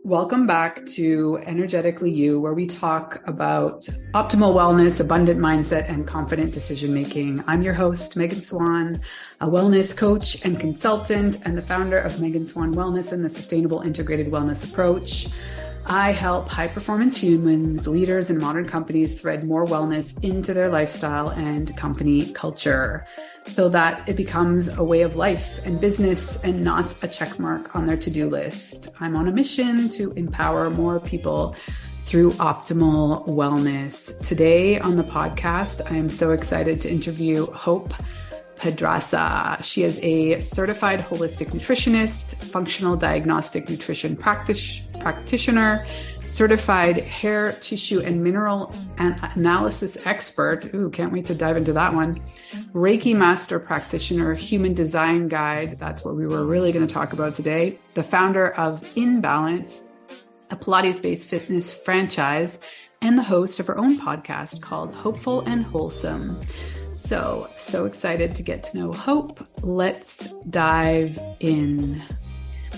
Welcome back to Energetically You, where we talk about optimal wellness, abundant mindset, and confident decision-making. I'm your host, Megan Swan, a wellness coach and consultant, and the founder of Megan Swan Wellness and the Sustainable Integrated Wellness Approach. I help high-performance humans, leaders, and modern companies thread more wellness into their lifestyle and company culture so that it becomes a way of life and business and not a check mark on their to-do list. I'm on a mission to empower more people through optimal wellness. Today on the podcast, I am so excited to interview Hope Pedraza. She is a certified holistic nutritionist, functional diagnostic nutrition practitioner, certified hair, tissue, and mineral analysis expert. Ooh, can't wait to dive into that one. Reiki Master Practitioner, human design guide. That's what we were really going to talk about today. The founder of inBalance, a Pilates-based fitness franchise, and the host of her own podcast called Hopeful and Wholesome. So excited to get to know Hope. Let's dive in.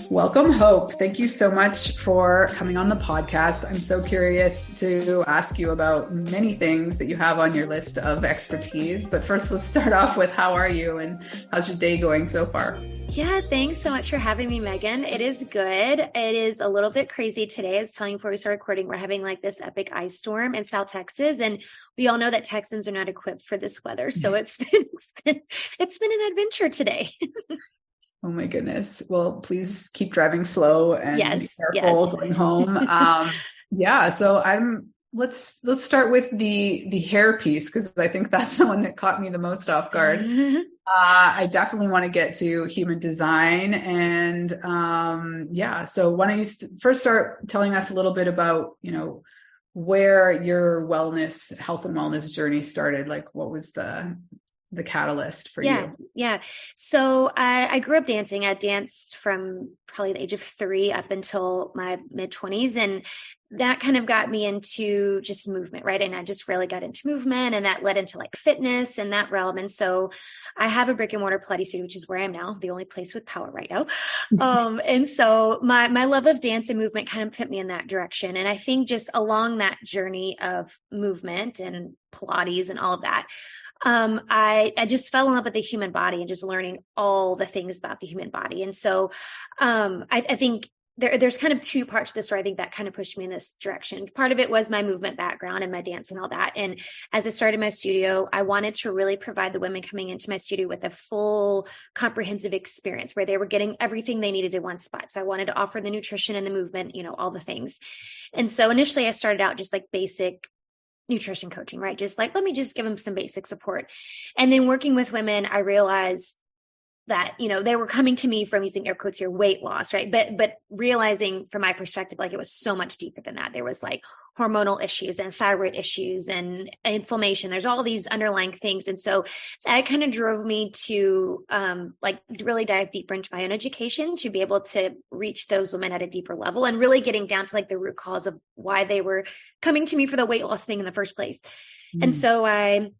Welcome, Hope. Thank you so much for coming on the podcast. I'm so curious to ask you about many things that you have on your list of expertise. But first, let's start off with how are you and how's your day going so far? Yeah, thanks so much for having me, Megan. It is good. It is a little bit crazy today. I was telling you before we started recording, we're having like this epic ice storm in South Texas, and we all know that Texans are not equipped for this weather. So it's been an adventure today. Oh my goodness. Well, please keep driving slow and be careful going home. So let's start with the hair piece, because I think that's the one that caught me the most off guard. I definitely want to get to human design. And so why don't you first start telling us a little bit about, where your health and wellness journey started? Like, what was the catalyst for you? Yeah. So I grew up dancing. I danced from probably the age of 3 up until my mid-20s. And that kind of got me into just movement, right? And I just really got into movement, and that led into like fitness and that realm. And so I have a brick and mortar Pilates studio, which is where I am now, the only place with power right now. And so my love of dance and movement kind of put me in that direction. And I think just along that journey of movement and Pilates and all of that, I just fell in love with the human body and just learning all the things about the human body. And so I think there's kind of 2 parts to this where I think that kind of pushed me in this direction. Part of it was my movement background and my dance and all that. And as I started my studio, I wanted to really provide the women coming into my studio with a full comprehensive experience where they were getting everything they needed in one spot. So I wanted to offer the nutrition and the movement, all the things. And so initially I started out just like basic nutrition coaching, right? Just like, let me just give them some basic support. And then working with women, I realized that, they were coming to me from, using air quotes here, weight loss, right? But realizing from my perspective, like it was so much deeper than that. There was like hormonal issues and thyroid issues and inflammation. There's all these underlying things. And so that kind of drove me to really dive deeper into my own education to be able to reach those women at a deeper level and really getting down to like the root cause of why they were coming to me for the weight loss thing in the first place. And so I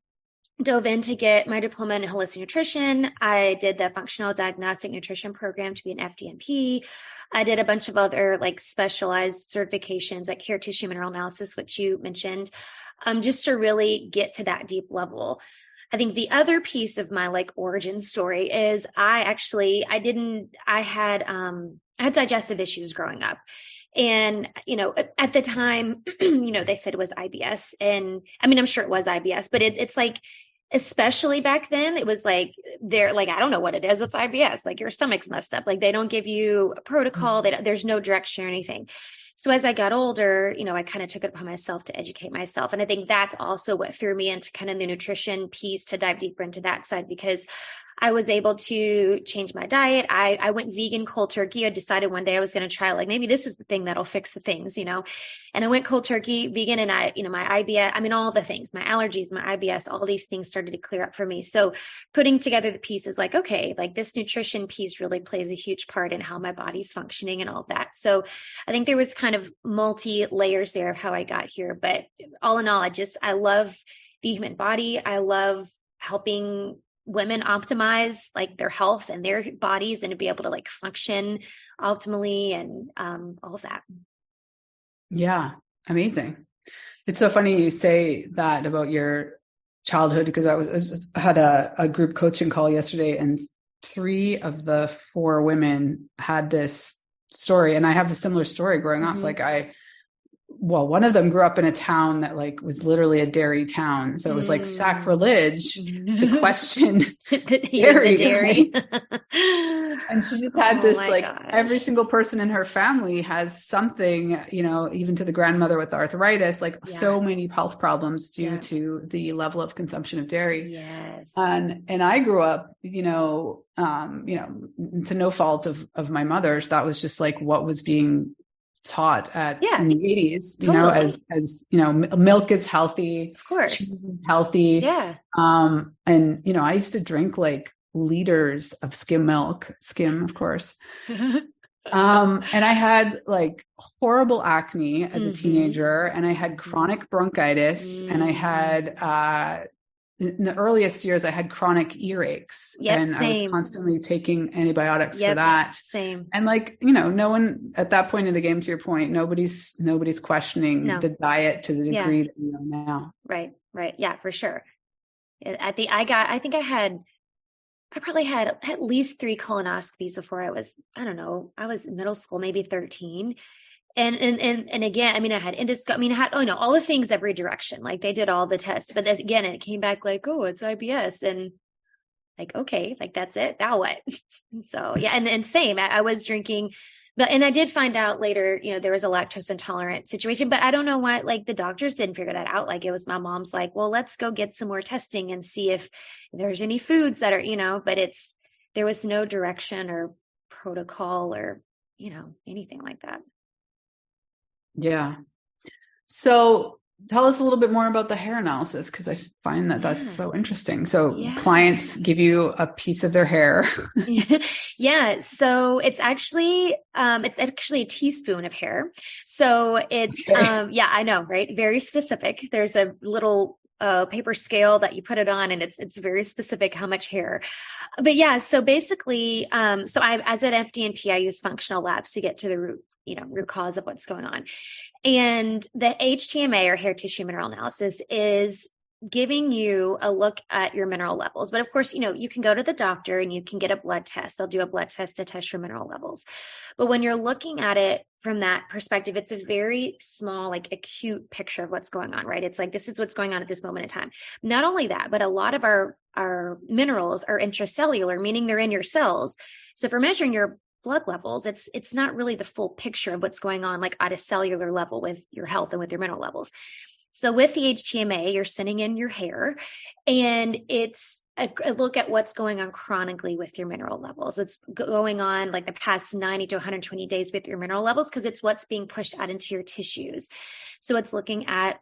dove in to get my diploma in holistic nutrition. I did the functional diagnostic nutrition program to be an FDNP. I did a bunch of other like specialized certifications like hair tissue mineral analysis, which you mentioned, just to really get to that deep level. I think the other piece of my like origin story is I had digestive issues growing up. And, at the time, they said it was IBS. And I mean, I'm sure it was IBS, but it's like, especially back then, it was like, they're like, I don't know what it is. It's IBS. Like your stomach's messed up. Like they don't give you a protocol. There's no direction or anything. So as I got older, I kind of took it upon myself to educate myself. And I think that's also what threw me into kind of the nutrition piece, to dive deeper into that side, because I was able to change my diet. I went vegan cold turkey. I decided one day I was going to try, like, maybe this is the thing that'll fix the things, and I went cold turkey vegan, and my IBS, all the things, my allergies, my IBS, all these things started to clear up for me. So putting together the pieces, like, okay, like this nutrition piece really plays a huge part in how my body's functioning and all that. So I think there was kind of multi layers there of how I got here, but all in all, I love the human body. I love helping women optimize like their health and their bodies and to be able to like function optimally and all of that. Yeah. Amazing. It's so funny you say that about your childhood, because I had a group coaching call yesterday, and 3 of the 4 women had this story. And I have a similar story growing up. Like one of them grew up in a town that like was literally a dairy town. So it was like sacrilege to question dairy. And she just had this, like, gosh. Every single person in her family has something, you know, even to the grandmother with arthritis, like so many health problems due to the level of consumption of dairy. Yes. And I grew up, to no fault of my mother's. That was just like what was being taught in the 80s, you know, as you know, milk is healthy, of course, cheese is healthy. Yeah. And you know, I used to drink like liters of skim milk, of course. And I had like horrible acne as a teenager, and I had chronic bronchitis, and I had in the earliest years, I had chronic earaches, and I was constantly taking antibiotics for that. Same. And like, you know, no one at that point in the game, to your point, nobody's questioning the diet to the degree that we know now. Right. Yeah, for sure. I probably had at least 3 colonoscopies before I was in middle school, maybe 13. And again, I mean, I had endoscopy. I mean, I had, all the things every direction. Like they did all the tests, but then again, it came back like, oh, it's IBS, and like, okay, like that's it. Now what? So yeah, and same. I was drinking, and I did find out later, you know, there was a lactose intolerant situation, but I don't know why. Like the doctors didn't figure that out. Like it was my mom's like, well, let's go get some more testing and see if there's any foods that are, you know. But there was no direction or protocol or, you know, anything like that. Yeah. So tell us a little bit more about the hair analysis, because I find that that's so interesting. So clients give you a piece of their hair. Yeah. So it's actually a teaspoon of hair. So it's, I know, right? Very specific. There's a little paper scale that you put it on, and it's very specific how much hair. But yeah, so basically, so as an FDNP, I use functional labs to get to the root cause of what's going on. And the HTMA, or hair tissue mineral analysis, is giving you a look at your mineral levels. But of course, you know, you can go to the doctor and you can get a blood test. They'll do a blood test to test your mineral levels. But when you're looking at it from that perspective, it's a very small, like acute picture of what's going on, right? It's like, this is what's going on at this moment in time. Not only that, but a lot of our minerals are intracellular, meaning they're in your cells. So if we're measuring your blood levels, it's not really the full picture of what's going on, like at a cellular level with your health and with your mineral levels. So with the HTMA, you're sending in your hair, and it's a look at what's going on chronically with your mineral levels. It's going on like the past 90 to 120 days with your mineral levels, because it's what's being pushed out into your tissues. So it's looking at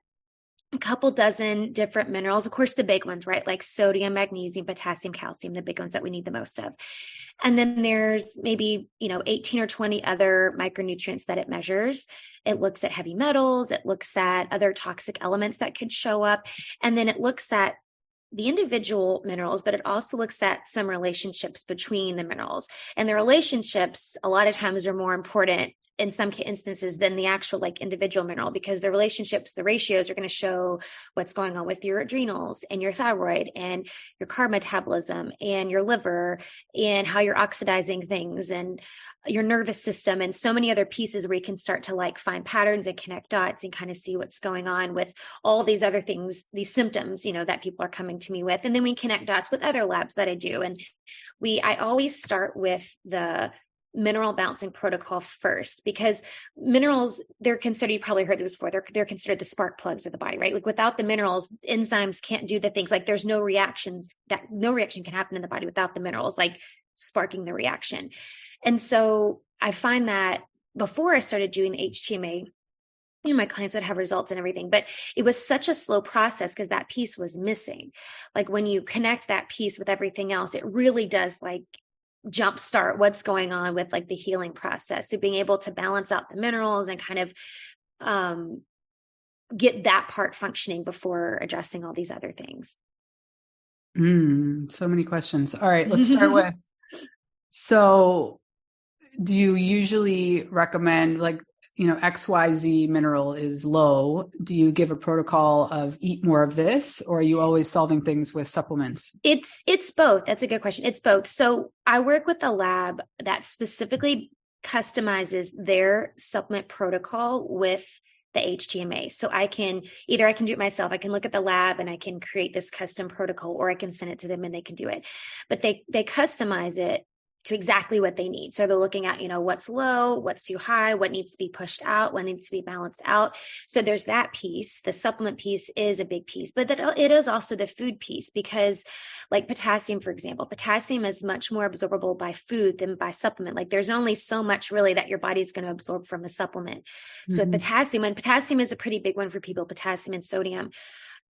a couple dozen different minerals, of course, the big ones, right? Like sodium, magnesium, potassium, calcium, the big ones that we need the most of. And then there's maybe, 18 or 20 other micronutrients that it measures. It looks at heavy metals. It looks at other toxic elements that could show up. And then it looks at the individual minerals, but it also looks at some relationships between the minerals. And the relationships a lot of times are more important in some instances than the actual like individual mineral, because the relationships, the ratios are going to show what's going on with your adrenals and your thyroid and your carb metabolism and your liver and how you're oxidizing things and your nervous system and so many other pieces where you can start to like find patterns and connect dots and kind of see what's going on with all these other things, these symptoms, that people are coming to me with. And then we connect dots with other labs that I do. And I always start with the mineral balancing protocol first, because minerals, they're considered, you probably heard this before, they're considered the spark plugs of the body, right? Like without the minerals, enzymes can't do the things, like there's no reaction can happen in the body without the minerals, like sparking the reaction. And so I find that before I started doing HTMA, my clients would have results and everything, but it was such a slow process because that piece was missing. Like when you connect that piece with everything else, it really does like jumpstart what's going on with like the healing process. So being able to balance out the minerals and kind of get that part functioning before addressing all these other things. So many questions. All right, let's start with, so do you usually recommend, like, XYZ mineral is low? Do you give a protocol of eat more of this, or are you always solving things with supplements? It's both. That's a good question. It's both. So I work with a lab that specifically customizes their supplement protocol with the HTMA. So I can do it myself. I can look at the lab and I can create this custom protocol, or I can send it to them and they can do it. But they customize it to exactly what they need. So they're looking at, what's low, what's too high, what needs to be pushed out, what needs to be balanced out. So there's that piece. The supplement piece is a big piece, but it is also the food piece, because like potassium, for example, potassium is much more absorbable by food than by supplement. Like there's only so much really that your body's going to absorb from a supplement. So with potassium, and potassium is a pretty big one for people, potassium and sodium.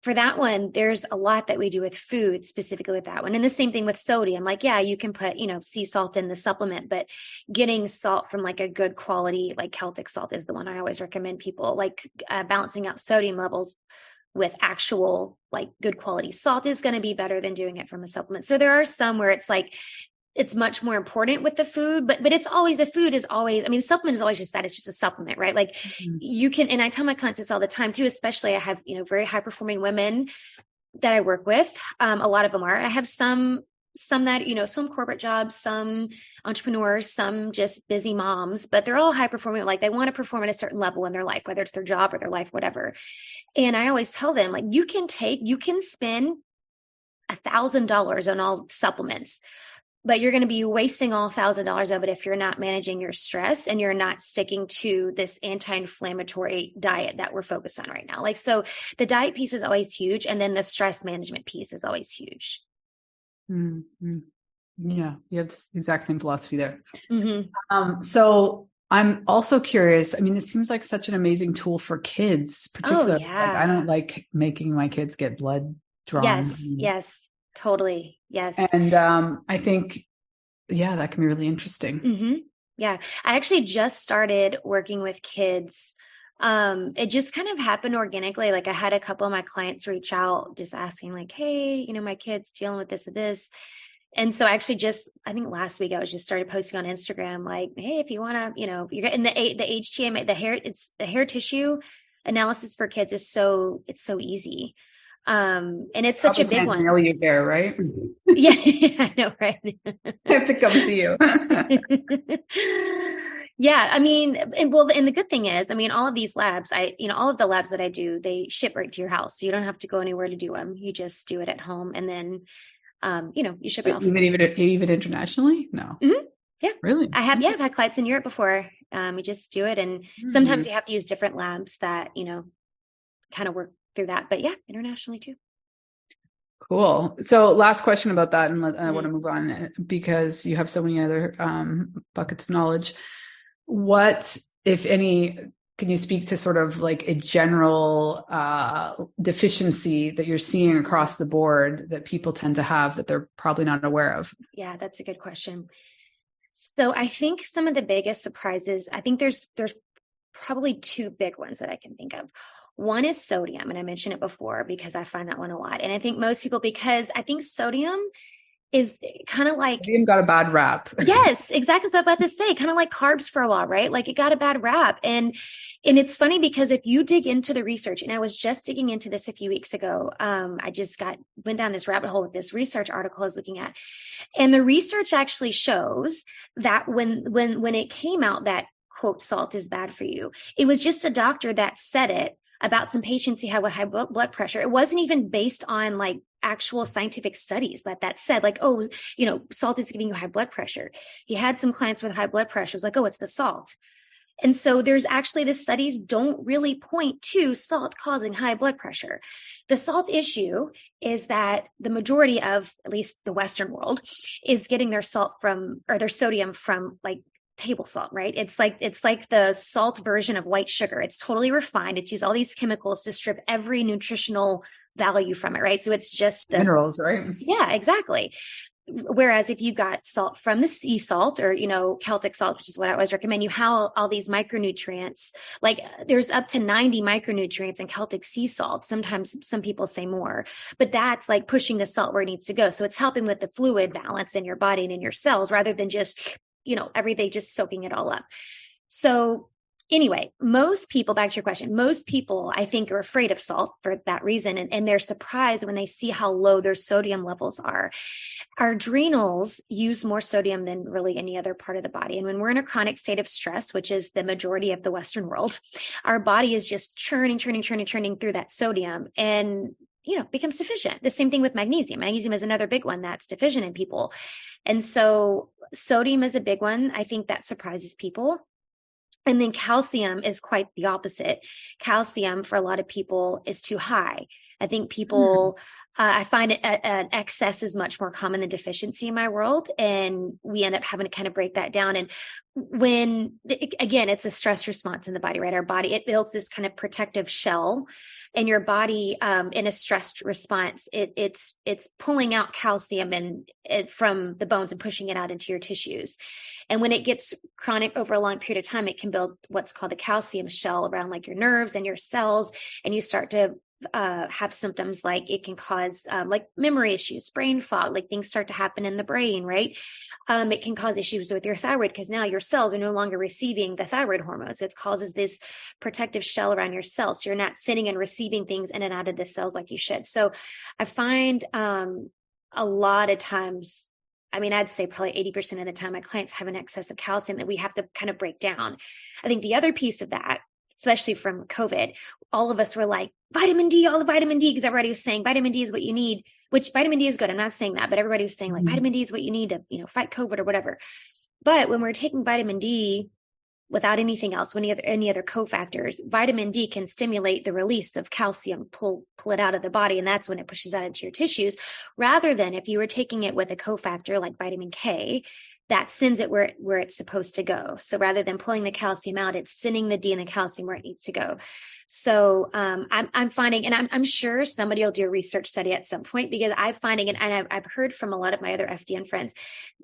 For that one, there's a lot that we do with food, specifically with that one. And the same thing with sodium. Like, yeah, you can put, sea salt in the supplement, but getting salt from like a good quality, like Celtic salt is the one I always recommend people, like balancing out sodium levels with actual like good quality salt is going to be better than doing it from a supplement. So there are some where it's like, it's much more important with the food, but it's always, the food is always, the supplement is always just that. It's just a supplement, right? Like you can, and I tell my clients this all the time too, especially I have, very high performing women that I work with. A lot of them are, I have some that, some corporate jobs, some entrepreneurs, some just busy moms, but they're all high performing. Like they want to perform at a certain level in their life, whether it's their job or their life, whatever. And I always tell them, like, you can spend $1,000 on all supplements, but you're going to be wasting all $1,000 of it if you're not managing your stress and you're not sticking to this anti-inflammatory diet that we're focused on right now. Like, so the diet piece is always huge. And then the stress management piece is always huge. Mm-hmm. Yeah. You have the exact same philosophy there. So I'm also curious. It seems like such an amazing tool for kids, particularly. Oh, yeah. Like, I don't like making my kids get blood drawn. Yes. Totally. Yes. And I think, that can be really interesting. Yeah. I actually just started working with kids. It just kind of happened organically. Like I had a couple of my clients reach out just asking like, hey, my kid's dealing with this and this. And so I actually I think last week I was just started posting on Instagram, like, hey, if you want to, you're getting the HTMA, the hair tissue analysis for kids it's so easy. And it's such a big one. Mail you there, right? Yeah, I know, right? I have to come see you. Yeah, and the good thing is, all of these labs, all of the labs that I do, they ship right to your house, so you don't have to go anywhere to do them. You just do it at home, and then, you ship it off. Even internationally? No. Yeah, really. I've had clients in Europe before. You just do it, and sometimes you have to use different labs that kind of work through that, but yeah, internationally too. Cool. So last question about that, and I want to move on because you have so many other buckets of knowledge. What, if any, can you speak to sort of like a general deficiency that you're seeing across the board that people tend to have that they're probably not aware of? Yeah, that's a good question. So I think some of the biggest surprises, I think there's probably two big ones that I can think of. One is sodium, and I mentioned it before because I find that one a lot. And I think most people, because I think sodium is kind of like... Sodium got a bad rap. Yes, exactly. So I was about to say, kind of like carbs for a while, right? Like it got a bad rap. And it's funny because if you dig into the research, and I was just digging into this a few weeks ago, I just went down this rabbit hole with this research article I was looking at. And the research actually shows that when it came out that, quote, salt is bad for you, it was just a doctor that said it about some patients he had with high blood pressure. It wasn't even based on like actual scientific studies that said like, oh, salt is giving you high blood pressure. He had some clients with high blood pressure. It was like, oh, it's the salt. And so there's actually, the studies don't really point to salt causing high blood pressure. The salt issue is that the majority of, at least the Western world, is getting their sodium from like table salt, right? It's like the salt version of white sugar. It's totally refined. It's used all these chemicals to strip every nutritional value from it, right? So it's just the minerals, right? Yeah, exactly. Whereas if you got salt from the sea salt or, Celtic salt, which is what I always recommend, you have all these micronutrients, like there's up to 90 micronutrients in Celtic sea salt. Sometimes some people say more, but that's like pushing the salt where it needs to go. So it's helping with the fluid balance in your body and in your cells rather than just, every day just soaking it all up. So anyway, most people, back to your question, most people I think are afraid of salt for that reason. And they're surprised when they see how low their sodium levels are. Our adrenals use more sodium than really any other part of the body. And when we're in a chronic state of stress, which is the majority of the Western world, our body is just churning through that sodium and becomes deficient. The same thing with magnesium. Magnesium is another big one that's deficient in people. And so sodium is a big one. I think that surprises people. And then calcium is quite the opposite. Calcium for a lot of people is too high. I think people, I find an excess is much more common than deficiency in my world. And we end up having to kind of break that down. And again, it's a stress response in the body, right? Our body, it builds this kind of protective shell and your body, in a stress response, it's pulling out calcium from the bones and pushing it out into your tissues. And when it gets chronic over a long period of time, it can build what's called a calcium shell around like your nerves and your cells. And you start to have symptoms like it can cause like memory issues, brain fog, like things start to happen in the brain, right? It can cause issues with your thyroid because now your cells are no longer receiving the thyroid hormone. So it causes this protective shell around your cells. So you're not sitting and receiving things in and out of the cells like you should. So I find a lot of times, I'd say probably 80% of the time my clients have an excess of calcium that we have to kind of break down. I think the other piece of that, especially from COVID, all of us were like, vitamin D, all the vitamin D, because everybody was saying vitamin D is what you need, which vitamin D is good. I'm not saying that, but everybody was saying like vitamin D is what you need to, fight COVID or whatever. But when we're taking vitamin D without anything else, any other cofactors, vitamin D can stimulate the release of calcium, pull it out of the body. And that's when it pushes out into your tissues, rather than if you were taking it with a cofactor like vitamin K, that sends it where it's supposed to go. So rather than pulling the calcium out, it's sending the D and the calcium where it needs to go. So I'm finding, and I'm sure somebody will do a research study at some point, because I'm finding, and I've heard from a lot of my other FDN friends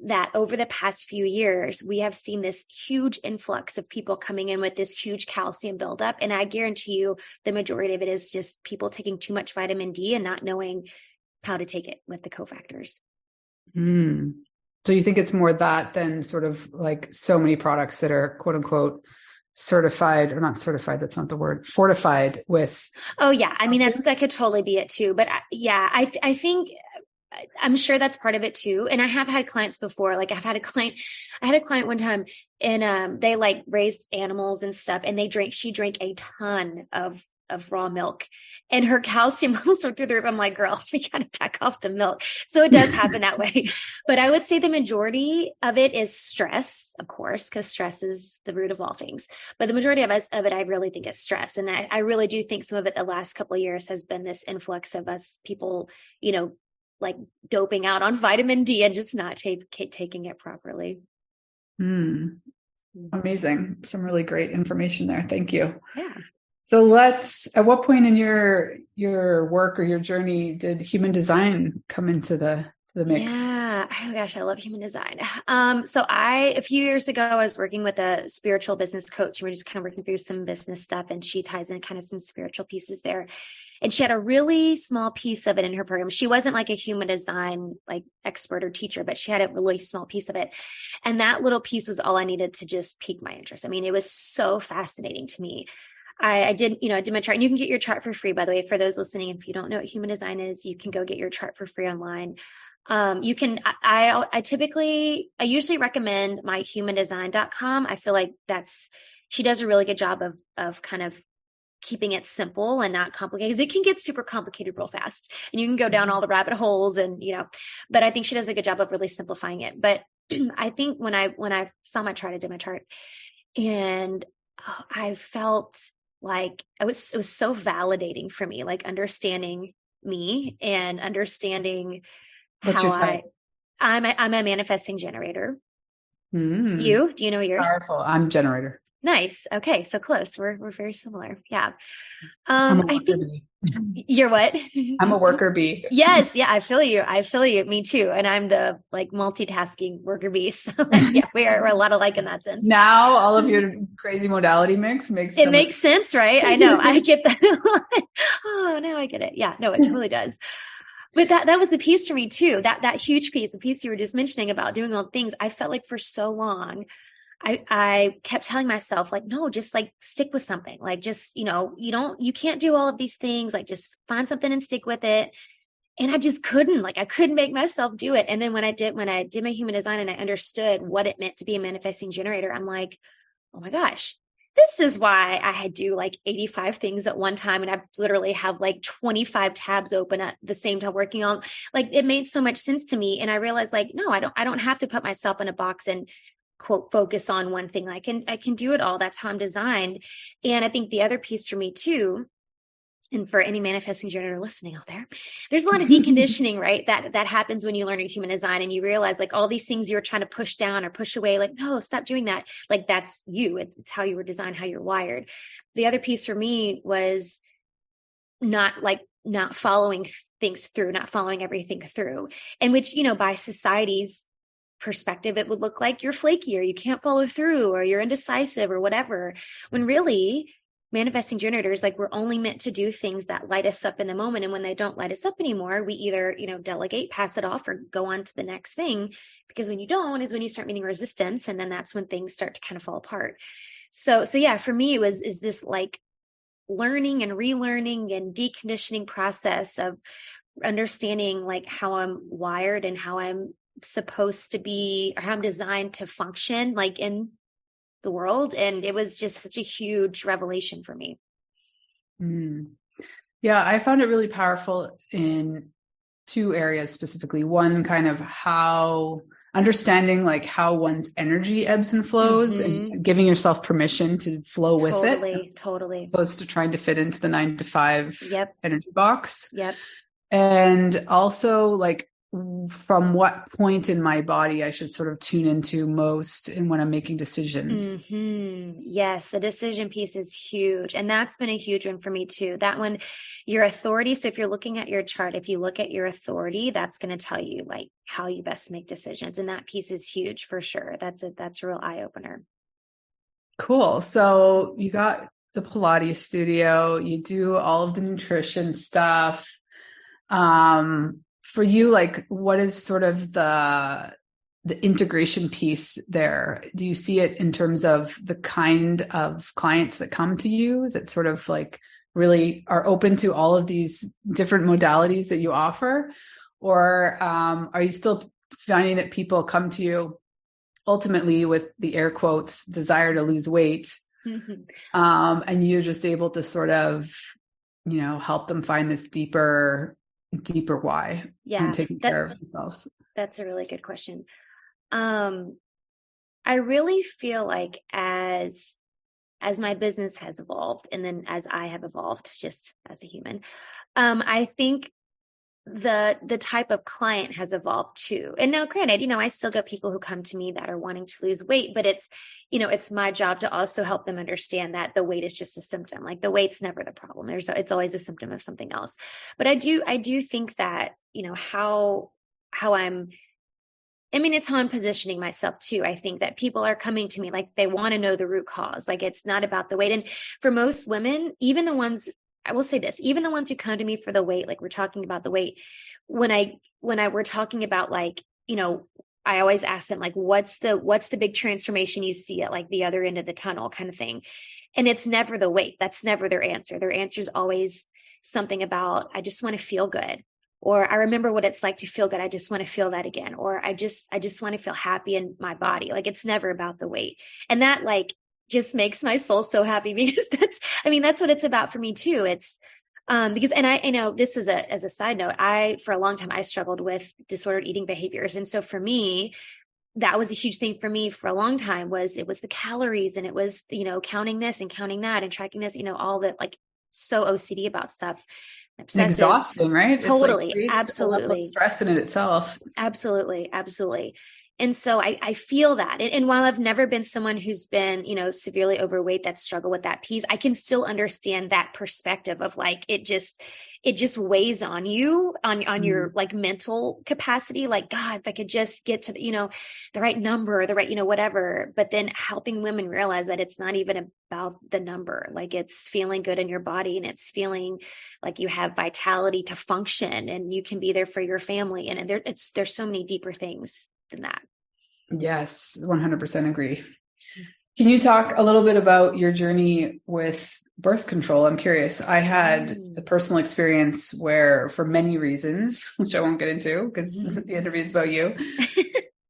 that over the past few years, we have seen this huge influx of people coming in with this huge calcium buildup. And I guarantee you the majority of it is just people taking too much vitamin D and not knowing how to take it with the cofactors. So you think it's more that than sort of like so many products that are quote unquote certified, or not certified, that's not the word, fortified with. Oh yeah. That could totally be it too. But I think, I'm sure that's part of it too. And I have had clients before, like I had a client one time and they like raised animals and stuff, and she drank a ton of raw milk and her calcium levels were through the roof. I'm like, girl, we got to back off the milk. So it does happen that way. But I would say the majority of it is stress, of course, because stress is the root of all things. But the majority of it, I really think is stress. And I really do think some of it the last couple of years has been this influx of us people, like doping out on vitamin D and just not taking it properly. Amazing. Some really great information there. Thank you. Yeah. So at what point in your work or your journey did human design come into the mix? Yeah. Oh gosh, I love human design. So a few years ago, I was working with a spiritual business coach, and we're just kind of working through some business stuff, and she ties in kind of some spiritual pieces there. And she had a really small piece of it in her program. She wasn't like a human design like expert or teacher, but she had a really small piece of it. And that little piece was all I needed to just pique my interest. It was so fascinating to me. I did my chart, and you can get your chart for free, by the way, for those listening. If you don't know what human design is, you can go get your chart for free online. You can, I usually recommend myhumandesign.com. I feel like she does a really good job of kind of keeping it simple and not complicated, because it can get super complicated real fast and you can go down all the rabbit holes but I think she does a good job of really simplifying it. But I think when I saw my chart, I did my chart, and I felt like it was so validating for me, like understanding me and understanding What's your type? I'm a manifesting generator. Do you know yours? Powerful. I'm generator. Nice. Okay. So close. We're very similar. Yeah. I'm a I worker think bee. you're what? I'm a worker bee. Yes. Yeah. I feel you. I feel you. Me too. And I'm the like multitasking worker bee. So like, yeah, we're a lot alike in that sense. Now all of your crazy modality mix makes It so much makes sense, right? I know. I get that a lot. Oh, now I get it. Yeah. No, it totally does. But that was the piece for me too. That huge piece, the piece you were just mentioning about doing all the things. I felt like for so long, I kept telling myself like, no, just like stick with something. Like just, you can't do all of these things. Like just find something and stick with it. And I just couldn't, like, I couldn't make myself do it. And then when I did my human design and I understood what it meant to be a manifesting generator, I'm like, oh my gosh, this is why I do like 85 things at one time. And I literally have like 25 tabs open at the same time working on, like, it made so much sense to me. And I realized like, no, I don't have to put myself in a box and quote, focus on one thing. I can do it all. That's how I'm designed. And I think the other piece for me too, and for any manifesting generator listening out there, there's a lot of deconditioning, right? That happens when you learn your human design and you realize like all these things you're trying to push down or push away, like, no, stop doing that. Like that's you. It's how you were designed, how you're wired. The other piece for me was not following things through, not following everything through, and which, by society's perspective, it would look like you're flaky or you can't follow through or you're indecisive or whatever, when really manifesting generators, like we're only meant to do things that light us up in the moment. And when they don't light us up anymore, we either, delegate, pass it off, or go on to the next thing. Because when you don't is when you start meeting resistance. And then that's when things start to kind of fall apart. So yeah, for me, is this like learning and relearning and deconditioning process of understanding like how I'm wired and how I'm supposed to be, or how I'm designed to function like in the world. And it was just such a huge revelation for me. Yeah, I found it really powerful in two areas specifically. One, kind of how understanding like how one's energy ebbs and flows, and giving yourself permission to flow with it. Totally. Opposed to trying to fit into the 9-to-5 energy box. Yep. And also like from what point in my body I should sort of tune into most and when I'm making decisions. Yes, the decision piece is huge. And that's been a huge one for me too. That one, your authority. So if you're looking at your chart, if you look at your authority, that's going to tell you like how you best make decisions. And that piece is huge for sure. That's a real eye opener. Cool. So you got the Pilates studio, you do all of the nutrition stuff. For you, like, what is sort of the integration piece there? Do you see it in terms of the kind of clients that come to you that sort of like really are open to all of these different modalities that you offer? Or are you still finding that people come to you ultimately with the air quotes desire to lose weight, and you're just able to sort of, help them find this deeper why and taking care of themselves? That's a really good question. I really feel like as my business has evolved, and then as I have evolved just as a human, I think the type of client has evolved too. And now granted, I still get people who come to me that are wanting to lose weight, but it's, it's my job to also help them understand that the weight is just a symptom. Like the weight's never the problem. It's always a symptom of something else. But I do think that, how it's how I'm positioning myself too. I think that people are coming to me like they want to know the root cause. Like it's not about the weight. And for most women, even the ones, I will say this, even the ones who come to me for the weight, like we're talking about the weight, when we're talking about like, I always ask them like, what's the big transformation you see at like the other end of the tunnel kind of thing. And it's never the weight. That's never their answer. Their answer is always something about, I just want to feel good. Or I remember what it's like to feel good. I just want to feel that again. Or I just want to feel happy in my body. Like it's never about the weight. And that like just makes my soul so happy, because that's what it's about for me too. It's because, and I know this is as a side note, for a long time, I struggled with disordered eating behaviors. And so for me, that was a huge thing for me for a long time it was the calories, and it was, counting this and counting that and tracking this, all that, like so OCD about stuff. Obsessive. Exhausting, right? Totally. It's like, absolutely. stress in it itself. Absolutely. And so I feel that. And while I've never been someone who's been, severely overweight that struggle with that piece, I can still understand that perspective of like, it just weighs on you, on your like mental capacity. Like, God, if I could just get to, the right number, the right, whatever, but then helping women realize that it's not even about the number. Like, it's feeling good in your body, and it's feeling like you have vitality to function, and you can be there for your family. And there's so many deeper things than that. Yes, 100% agree. Can you talk a little bit about your journey with birth control? I'm curious. I had the personal experience where, for many reasons, which I won't get into because the interview is about you,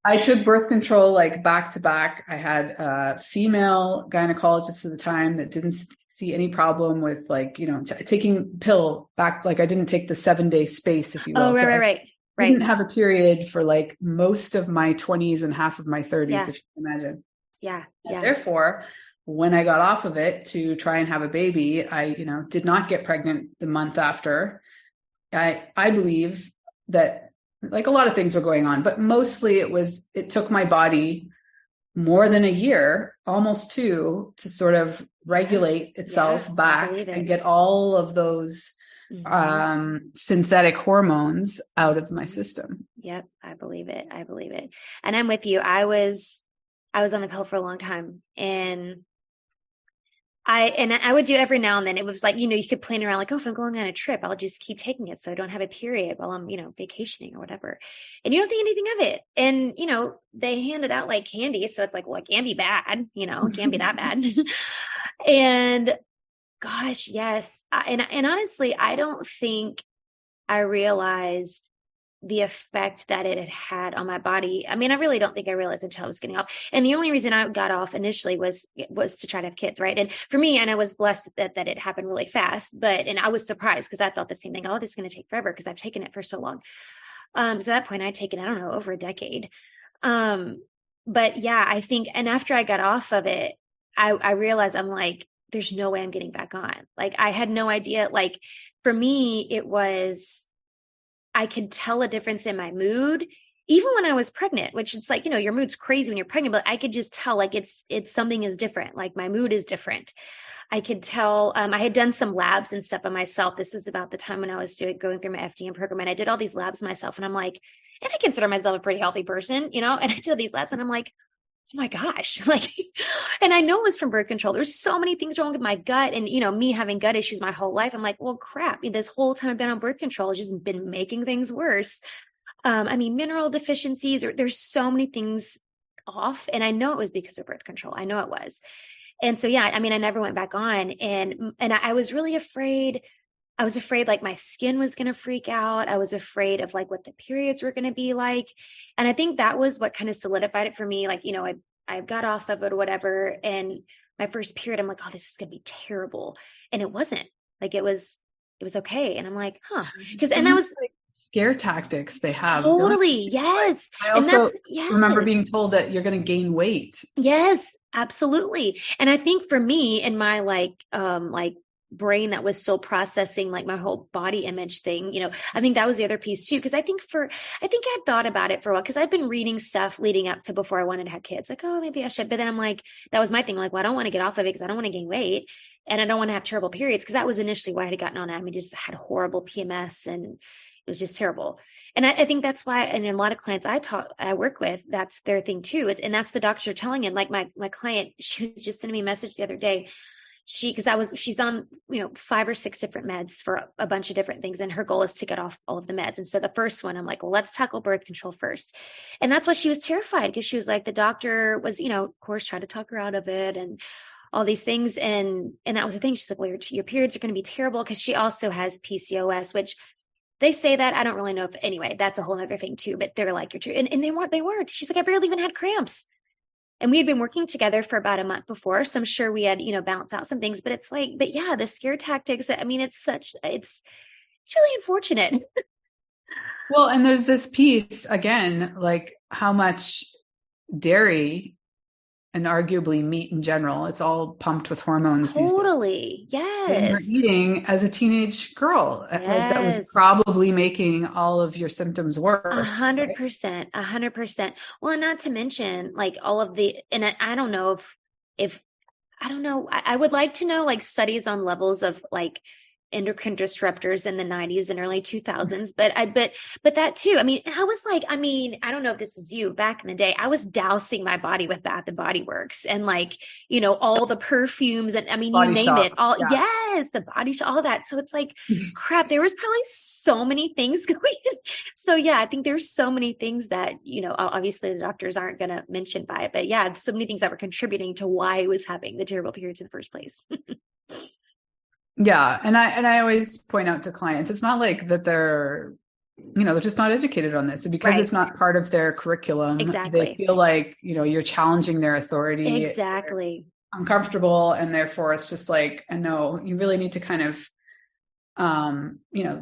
I took birth control like back to back. I had a female gynecologist at the time that didn't see any problem with like, taking pill back. Like I didn't take the 7-day space, if you will. Oh, right. I didn't have a period for like most of my 20s and half of my 30s, if you can imagine. Yeah. Therefore, when I got off of it to try and have a baby, I, did not get pregnant the month after. I believe that like a lot of things were going on, but mostly it took my body more than a year, almost 2, to sort of regulate itself back and get all of those synthetic hormones out of my system. Yep. I believe it. And I'm with you. I was on the pill for a long time, and I would do every now and then. It was like, you could plan around like, oh, if I'm going on a trip, I'll just keep taking it so I don't have a period while I'm, vacationing or whatever. And you don't think anything of it. And, they hand it out like candy. So it's like, well, it can't be bad, it can't be that bad. And gosh, yes. And honestly, I don't think I realized the effect that it had on my body. I mean, I really don't think I realized until I was getting off. And the only reason I got off initially was to try to have kids. Right. And for me, and I was blessed that it happened really fast, and I was surprised because I thought the same thing. Oh, this is going to take forever because I've taken it for so long. So at that point I'd taken, I don't know, over a decade. But yeah, I think, and after I got off of it, I realized I'm like, there's no way I'm getting back on. Like, I had no idea. Like, for me, it was, I could tell a difference in my mood, even when I was pregnant, which it's like, your mood's crazy when you're pregnant, but I could just tell like it's something is different. Like my mood is different. I could tell, I had done some labs and stuff on myself. This was about the time when I was going through my FDN program, and I did all these labs myself, and I'm like, and I consider myself a pretty healthy person, and I did these labs, and I'm like, oh my gosh, like, and I know it was from birth control. There's so many things wrong with my gut, and, me having gut issues my whole life. I'm like, well, crap, this whole time I've been on birth control, it's just been making things worse. Mineral deficiencies, there's so many things off, and I know it was because of birth control. I know it was. And so, yeah, I never went back on, and I was really afraid. I was afraid like my skin was going to freak out. I was afraid of like what the periods were going to be like. And I think that was what kind of solidified it for me. Like, I got off of it or whatever. And my first period, I'm like, oh, this is going to be terrible. And it wasn't. Like, it was okay. And I'm like, huh. And that was like scare tactics they have. Totally. Yes. I also remember being told that you're going to gain weight. Yes, absolutely. And I think for me and my like brain that was still processing like my whole body image thing, I think that was the other piece too. Cause I think I'd thought about it for a while, cause I've been reading stuff leading up to before I wanted to have kids. Like, oh, maybe I should. But then I'm like, that was my thing. Like, well, I don't want to get off of it because I don't want to gain weight, and I don't want to have terrible periods. Cause that was initially why I had gotten on it. Just had horrible PMS, and it was just terrible. And I think that's why, and a lot of clients I work with, that's their thing too. And that's the doctor telling him, like my client, she was just sending me a message the other day. She's on, 5 or 6 different meds for a bunch of different things. And her goal is to get off all of the meds. And so the first one, I'm like, well, let's tackle birth control first. And that's why she was terrified, because she was like, the doctor was, of course, trying to talk her out of it and all these things. And that was the thing. She's like, well, your periods are going to be terrible, because she also has PCOS, which they say that. I don't really know if, anyway, that's a whole other thing too, but they're like, you're true. And they weren't. She's like, I barely even had cramps. And we had been working together for about a month before. So I'm sure we had, balanced out some things, but it's like, but yeah, the scare tactics, it's really unfortunate. Well, and there's this piece again, like how much dairy and arguably meat in general. It's all pumped with hormones. Totally. These days. Yes. And you're eating as a teenage girl. Yes. Like that was probably making all of your symptoms worse. 100%. 100%. Well, and not to mention like all of the, and I don't know if I don't know, I would like to know like studies on levels of like endocrine disruptors in the 90s and early 2000s. But that too, I mean, I don't know if this is you back in the day, I was dousing my body with Bath and Body Works and like, all the perfumes and I mean, Body you name Shop. it all. Yeah. Yes. The Body Shop, all that. So it's like, crap, there was probably so many things going on. So yeah, I think there's so many things that, obviously the doctors aren't going to mention by it, but yeah, so many things that were contributing to why I was having the terrible periods in the first place. Yeah. And I always point out to clients, it's not like that they're just not educated on this, and because it's not part of their curriculum. Exactly. They feel like, you're challenging their authority. Exactly. Uncomfortable. And therefore it's just like, no, you really need to kind of,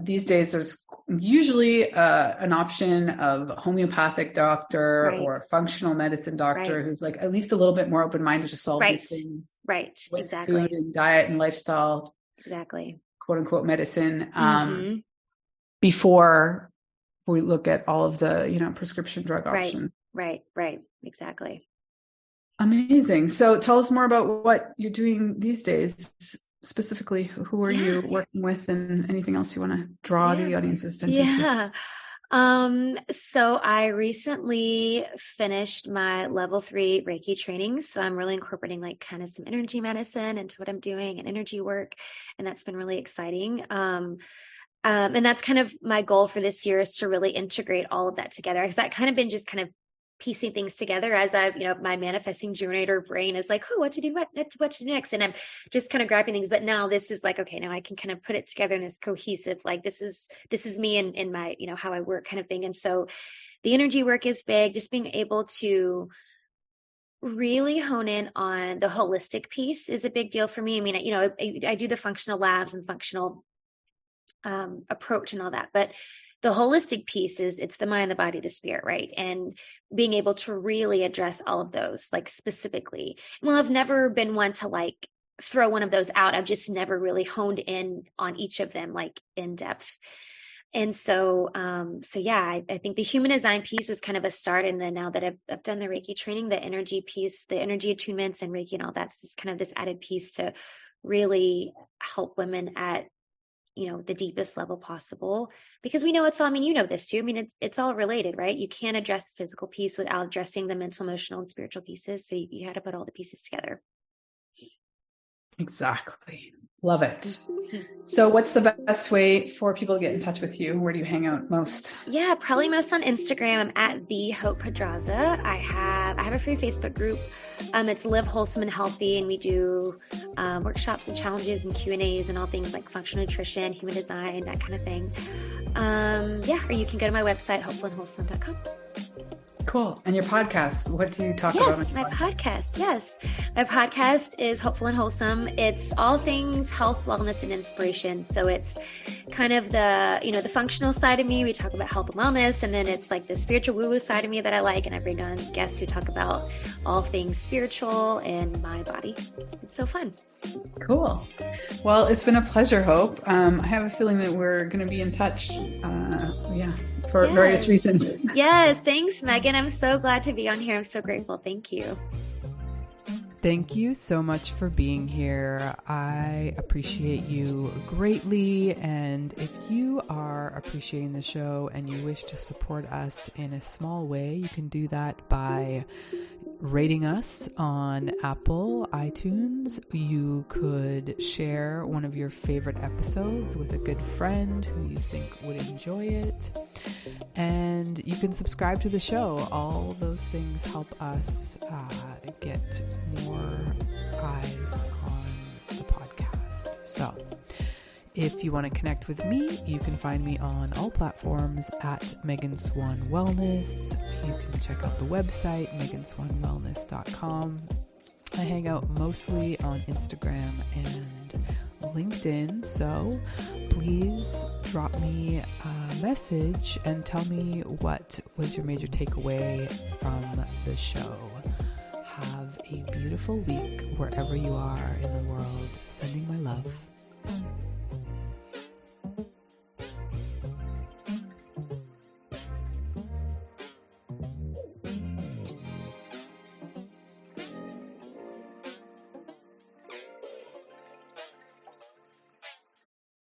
these days there's usually an option of a homeopathic doctor or a functional medicine doctor who's like at least a little bit more open-minded to solve these things. Right. With Exactly. food and diet and lifestyle. Exactly. Quote unquote medicine. Before we look at all of the, prescription drug options. Right. Exactly. Amazing. So tell us more about what you're doing these days. Specifically, who are you working with, and anything else you want to draw to the audience's attention? Yeah. So I recently finished my level 3 Reiki training. So I'm really incorporating like kind of some energy medicine into what I'm doing and energy work. And that's been really exciting. And that's kind of my goal for this year, is to really integrate all of that together, because that kind of been just kind of piecing things together as I've, my manifesting generator brain is like, what to do next. And I'm just kind of grabbing things. But now this is like, okay, now I can kind of put it together in this cohesive, like, this is me and my, how I work kind of thing. And so the energy work is big, just being able to really hone in on the holistic piece is a big deal for me. I mean, I do the functional labs and functional approach and all that, but the holistic piece is it's the mind, the body, the spirit, right? And being able to really address all of those, like specifically. Well, I've never been one to like throw one of those out. I've just never really honed in on each of them, like in depth. And so, I think the human design piece was kind of a start. And then now that I've done the Reiki training, the energy piece, the energy attunements and Reiki and all that's just kind of this added piece to really help women at the deepest level possible, because we know it's all, I mean, you know this too. I mean, it's all related, right? You can't address the physical piece without addressing the mental, emotional, and spiritual pieces. So you had to put all the pieces together. Exactly. Love it. So what's the best way for people to get in touch with you? Where do you hang out most? Yeah, probably most on Instagram. I'm at the Hope Pedraza. I have a free Facebook group. It's Live Wholesome and Healthy, and we do workshops and challenges and Q&As and all things like functional nutrition, human design, that kind of thing. Or you can go to my website, hopefullandwholesome.com. Cool. And your podcast, what do you talk about? Yes, my podcast. Yes. My podcast is Hopeful and Wholesome. It's all things health, wellness, and inspiration. So it's kind of the, the functional side of me. We talk about health and wellness, and then it's like the spiritual woo-woo side of me that I like. And I bring on guests who talk about all things spiritual and my body. It's so fun. Cool. Well, it's been a pleasure, Hope. I have a feeling that we're going to be in touch. For various reasons. Yes. Thanks, Megan. I'm so glad to be on here. I'm so grateful. Thank you. Thank you so much for being here. I appreciate you greatly. And if you are appreciating the show and you wish to support us in a small way, you can do that by rating us on Apple iTunes. You could share one of your favorite episodes with a good friend who you think would enjoy it. And you can subscribe to the show. All those things help us get more eyes on the podcast. So if you want to connect with me, you can find me on all platforms at Megan Swan Wellness. You can check out the website, meganswanwellness.com. I hang out mostly on Instagram and LinkedIn, so please drop me a message and tell me what was your major takeaway from the show. have a beautiful week wherever you are in the world. Sending my love.